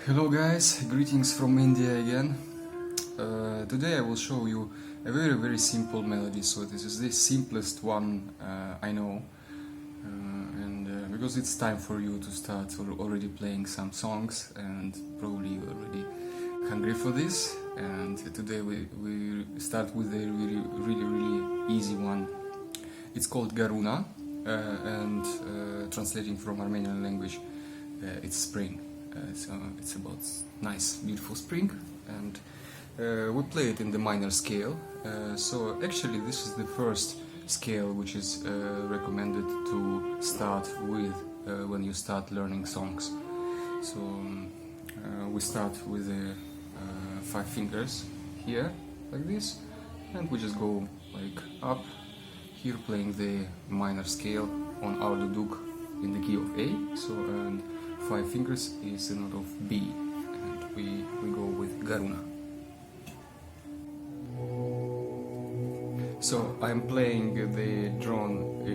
Hello guys, greetings from India again. Today I will show you a very simple melody. So this is the simplest one I know, and because it's time for you to start already playing some songs, and probably you're already hungry for this. And today we start with a really easy one. It's called Garuna, and translating from Armenian language, it's spring. So it's about nice, beautiful spring, and we play it in the minor scale. So actually, this is the first scale which is recommended to start with when you start learning songs. So we start with the 5 fingers here, like this, and we just go like up. Here playing the minor scale on our duduk in the key of A. So and 5 fingers is the note of B, and we go with Garuna. So I'm playing the drone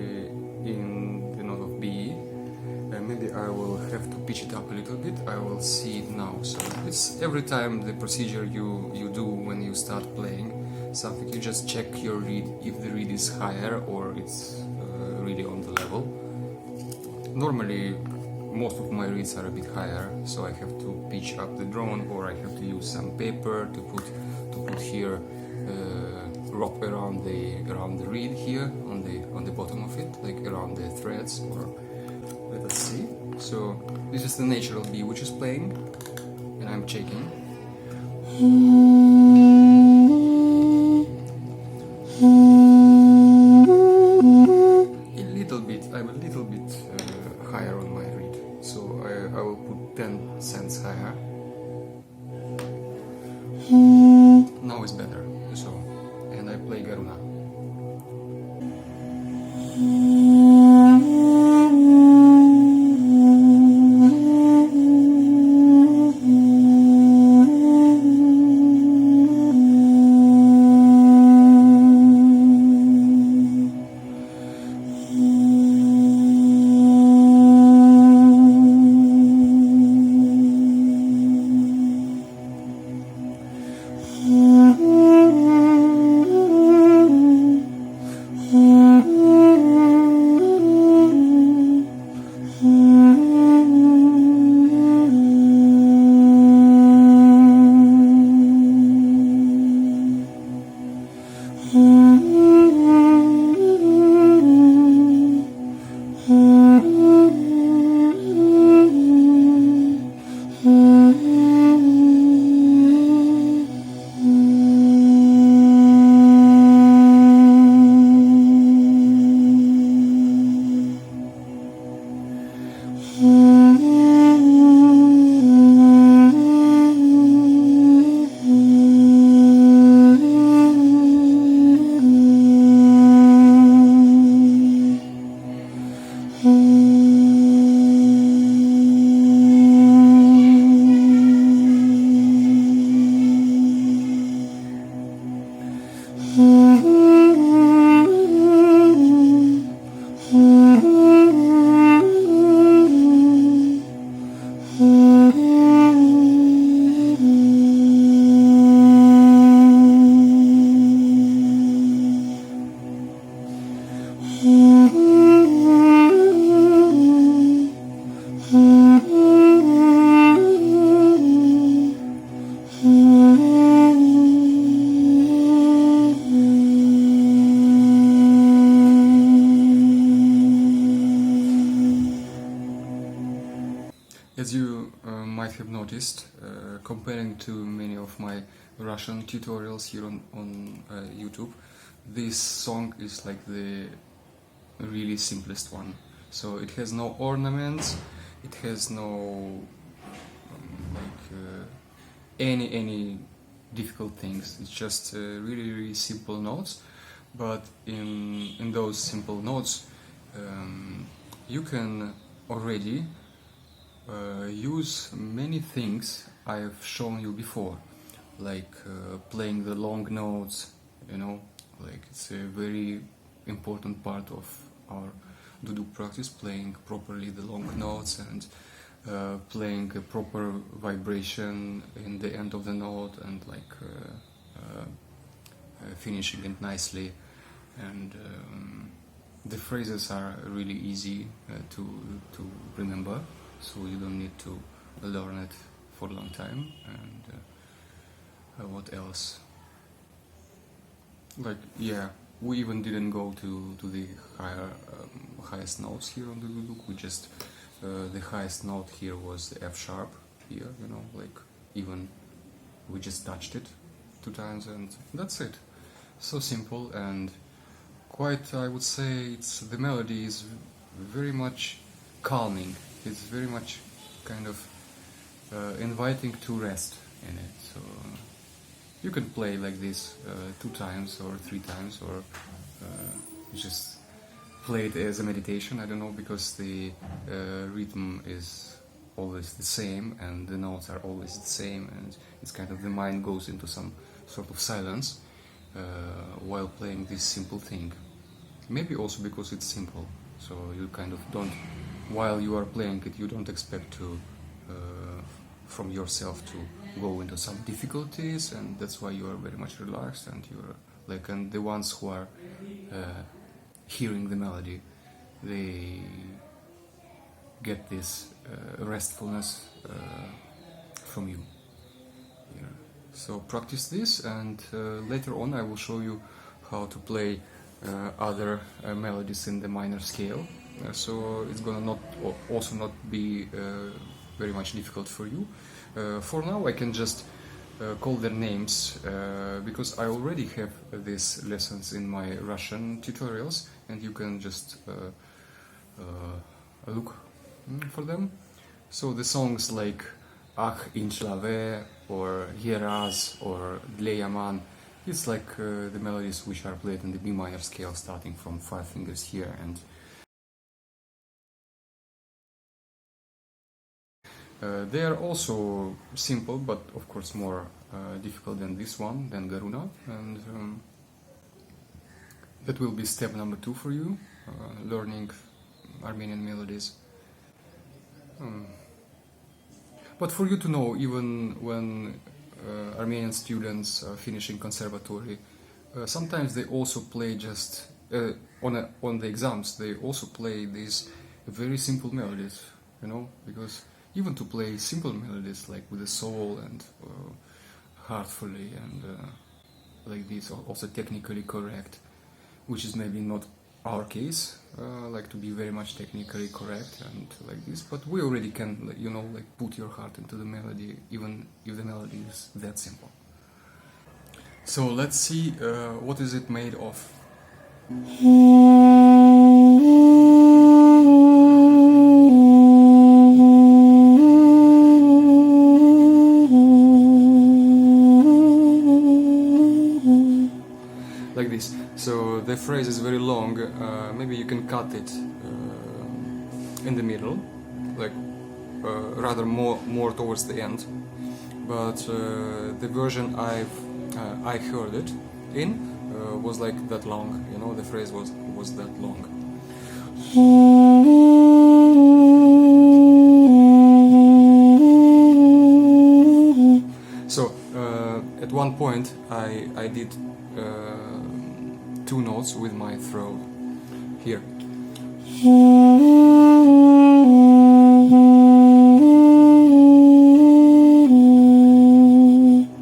in the note of B. Maybe I will have to pitch it up a little bit. I will see it now. So it's every time the procedure you do when you start playing something. You just check your reed if the reed is higher or it's really on the level. Normally most of my reeds are a bit higher, so I have to pitch up the drone, or I have to use some paper to put here rope around the reed here on the bottom of it, like around the threads. Or let us see. So this is the natural B which is playing, and I'm checking. I'm a little bit higher on my reed, so I will put 10 cents higher. Now it's better. So, and I play Garuna. As you might have noticed, comparing to many of my Russian tutorials here on YouTube, this song is like the really simplest one. So it has no ornaments, it has no any difficult things. It's just really simple notes, but in those simple notes you can already use many things I've shown you before, like playing the long notes, like it's a very important part of our duduk practice, playing properly the long notes and playing a proper vibration in the end of the note and like finishing it nicely. And the phrases are really easy to remember, so you don't need to learn it for a long time. And what else? Like, yeah, we even didn't go to the highest notes here on the duduk. We just the highest note here was the F sharp here, you know, like even we just touched it 2 times and that's it. So simple and quite, I would say, the melody is very much calming. It's very much kind of inviting to rest in it. So you can play like this 2 times or 3 times, or just play it as a meditation. I don't know, because the rhythm is always the same and the notes are always the same, and it's kind of the mind goes into some sort of silence while playing this simple thing. Maybe also because it's simple, so you kind of don't, while you are playing it, you don't expect to from yourself to go into some difficulties, and that's why you are very much relaxed, and you're like, and the ones who are hearing the melody, they get this restfulness from you. Yeah. So practice this, and later on I will show you how to play other melodies in the minor scale. So it's gonna also not be very much difficult for you. For now I can just call their names because I already have these lessons in my Russian tutorials, and you can just look for them. So the songs like Ach Inchlave or Hieraz or Dleyaman, it's like the melodies which are played in the B minor scale, starting from 5 fingers here, and they are also simple, but of course more difficult than this one, than Garuna, and that will be step number 2 for you, learning Armenian melodies. But for you to know, even when Armenian students are finishing conservatory, sometimes they also play just on the exams. They also play these very simple melodies, you know, because even to play simple melodies like with the soul and heartfully and like this, also technically correct, which is maybe not our case, like to be very much technically correct and like this, but we already can, you know, like put your heart into the melody, even if the melody is that simple. So let's see what is it made of. Like this. So the phrase is very long, maybe you can cut it in the middle, like rather more towards the end, but the version I heard it in was like that long, you know, the phrase was that long. So at one point I did 2 notes with my throat here.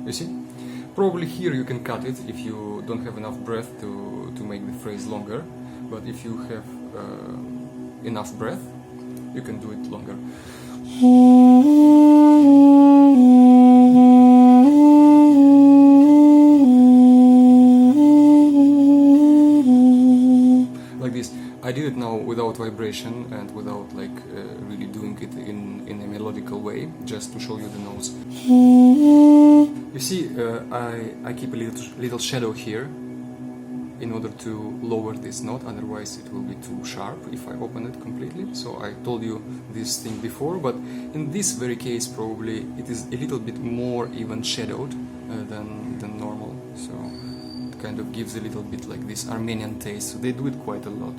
You see? Probably here you can cut it if you don't have enough breath to make the phrase longer, but if you have enough breath, you can do it longer. I did it now without vibration and without like really doing it in a melodical way, just to show you the notes. You see, I keep a little shadow here in order to lower this note, otherwise it will be too sharp if I open it completely. So I told you this thing before, but in this very case probably it is a little bit more even shadowed than normal. So it kind of gives a little bit like this Armenian taste. So they do it quite a lot.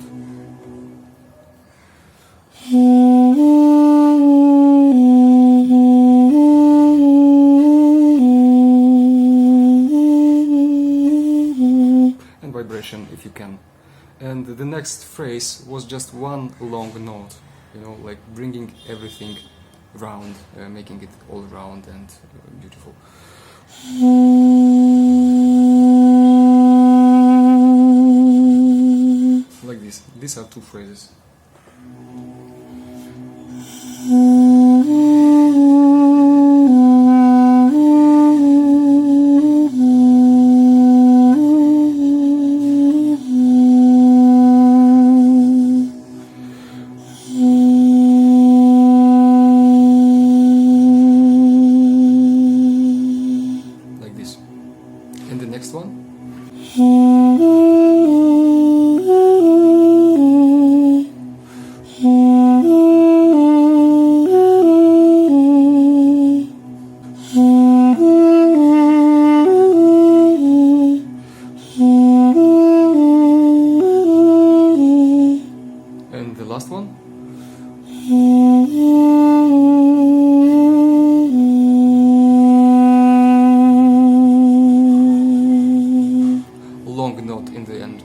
And the next phrase was just one long note, you know, like bringing everything round, making it all round and beautiful. Like this. These are two phrases. Like this. And the next one. And the last one. Long note in the end.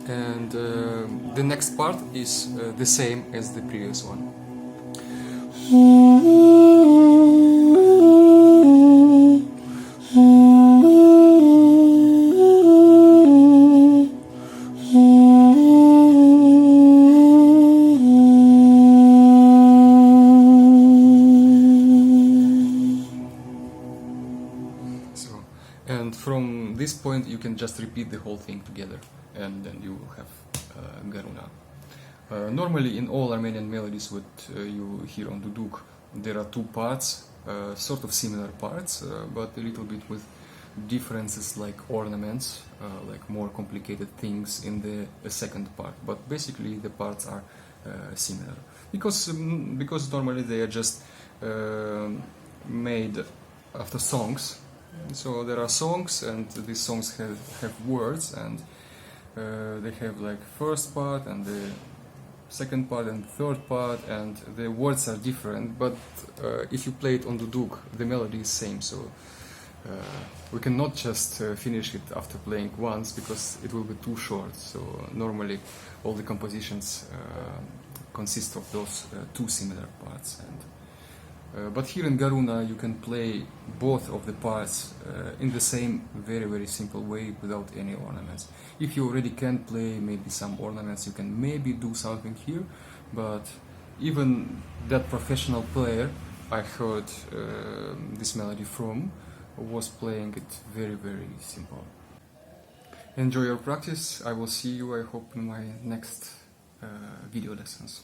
And the next part is the same as the previous one. So, and from this point you can just repeat the whole thing together, and then you will have Garuna. Normally in all Armenian melodies what you hear on duduk, there are two parts, sort of similar parts, but a little bit with differences like ornaments, like more complicated things in the second part. But basically the parts are similar because normally they are just made after songs. So there are songs, and these songs have words, and they have like first part and the second part and third part, and the words are different, but if you play it on duduk, the melody is same, so we cannot just finish it after playing once, because it will be too short. So normally all the compositions consist of those two similar parts. But here in Garuna you can play both of the parts in the same very simple way without any ornaments. If you already can play maybe some ornaments, you can maybe do something here, but even that professional player I heard this melody from was playing it very simple. Enjoy your practice. I will see you, I hope, in my next video lessons.